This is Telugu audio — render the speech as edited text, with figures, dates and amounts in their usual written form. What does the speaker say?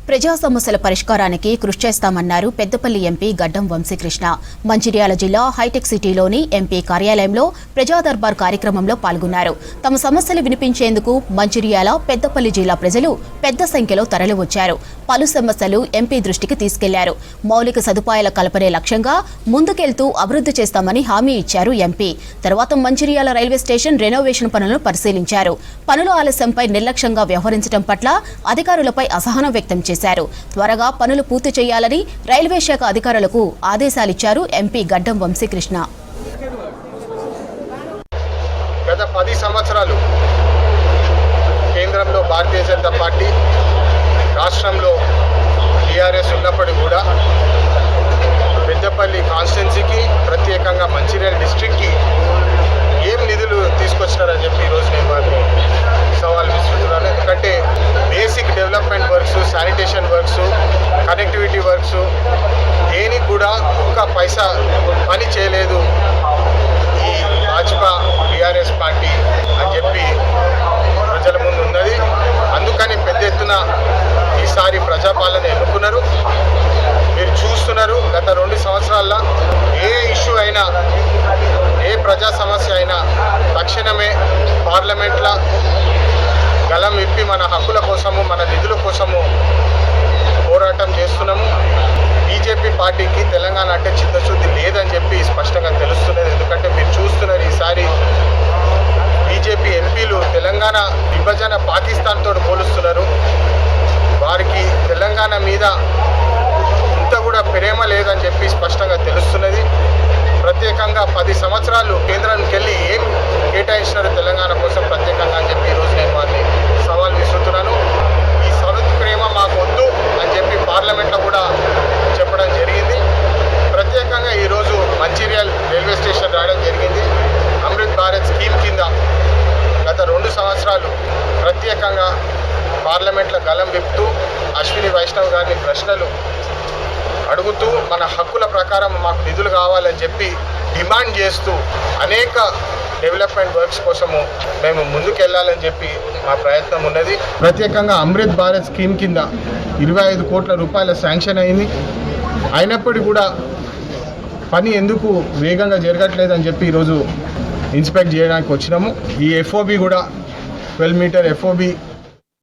ప్రజా సమస్యల పరిష్కారానికి కృషి చేస్తామన్నారు పెద్దపల్లి ఎంపీ గడ్డం వంశీకృష్ణ. మంచిర్యాల జిల్లా హైటెక్ సిటీలోని ఎంపీ కార్యాలయంలో ప్రజా దర్బార్ కార్యక్రమంలో పాల్గొన్నారు. తమ సమస్యలు వినిపించేందుకు మంచిర్యాల, పెద్దపల్లి జిల్లా ప్రజలు పెద్ద సంఖ్యలో తరలివచ్చారు. పలు సమస్యలు ఎంపీ దృష్టికి తీసుకెళ్లారు. మౌలిక సదుపాయాల కల్పనే లక్ష్యంగా ముందుకెళ్తూ అభివృద్ధి చేస్తామని హామీ ఇచ్చారు ఎంపీ. తర్వాత మంచిర్యాల రైల్వే స్టేషన్ రెనోవేషన్ పనులను పరిశీలించారు. పనుల ఆలస్యంపై నిర్లక్ష్యంగా వ్యవహరించడం పట్ల అధికారులపై అసహనం వ్యక్తం చేశారు. త్వరగా పనులు పూర్తి చేయాలని రైల్వే శాఖ అధికారులకు ఆదేశాలిచ్చారు ఎంపీ గడ్డం వంశీకృష్ణ. గత 10 సంవత్సరాలు కేంద్రంలో భారతీయ జనతా పార్టీ, రాష్ట్రంలో టీఆర్ఎస్ ఉన్నప్పటికీ కూడా పెద్దపల్లి కాన్స్టిట్యున్సీకి, ప్రత్యేకంగా మంచిర్యాల డిస్ట్రిక్ట్కి ఏం నిధులు తీసుకొచ్చినారని చెప్పి ఈరోజు నేను వారిని సవాల్ విసురుతున్నాను. ఎందుకంటే basic development works, sanitation works, connectivity works దేనికి కూడా ఒక్క పైసా పని చేయలేదు ఈ భాజపా టీఆర్ఎస్ పార్టీ అని చెప్పి ప్రజల ముందు ఉన్నది. అందుకని పెద్ద ఎత్తున ఈసారి ప్రజాపాలన ఎన్నుకున్నారు. మీరు చూస్తున్నారు, గత 2 సంవత్సరాల్లో ఏ ఇష్యూ అయినా, ఏ ప్రజా సమస్య అయినా తక్షణమే పార్లమెంట్లో గలం విప్పి మన హక్కుల కోసము, మన నిధుల కోసము పోరాటం చేస్తున్నాము. బీజేపీ పార్టీకి తెలంగాణ అంటే చిత్తశుద్ధి లేదని చెప్పి స్పష్టంగా తెలుస్తున్నది. ఎందుకంటే మీరు చూస్తున్నారు, ఈసారి బీజేపీ ఎంపీలు తెలంగాణ విభజన పాకిస్తాన్తో పోలుస్తున్నారు. వారికి తెలంగాణ మీద ఇంత కూడా ప్రేమ లేదని చెప్పి స్పష్టంగా తెలుస్తున్నది. ప్రత్యేకంగా 10 సంవత్సరాలు కేంద్రానికి వెళ్ళి ఏం కేటాయించినారు తెలంగాణ కోసం ప్రత్యేకంగా అని చెప్పి ఈరోజు నేను వారిని సవాల్ విసురుతున్నాను. ఈ సవతి ప్రేమ మాకు వద్దు అని చెప్పి పార్లమెంట్లో కూడా చెప్పడం జరిగింది. ప్రత్యేకంగా ఈరోజు మంచిర్యాల రైల్వే స్టేషన్ రావడం జరిగింది. అమృత్ భారత్ స్కీమ్ కింద గత 2 సంవత్సరాలు ప్రత్యేకంగా పార్లమెంట్లో గలం విప్పుతూ అశ్విని వైష్ణవ్ గారిని ప్రశ్నలు అడుగుతూ మన హక్కుల ప్రకారం మాకు నిధులు కావాలని చెప్పి డిమాండ్ చేస్తూ అనేక డెవలప్మెంట్ వర్క్స్ కోసము మేము ముందుకెళ్లాలని చెప్పి మా ప్రయత్నం ఉన్నది. ప్రత్యేకంగా అమృత్ భారత్ స్కీమ్ కింద 25 కోట్ల రూపాయల శాంక్షన్ అయింది. అయినప్పటికీ కూడా పని ఎందుకు వేగంగా జరగట్లేదని చెప్పి ఈరోజు ఇన్స్పెక్ట్ చేయడానికి వచ్చినాము. ఈ ఎఫ్ఓబి కూడా 12 మీటర్ ఎఫ్ఓబి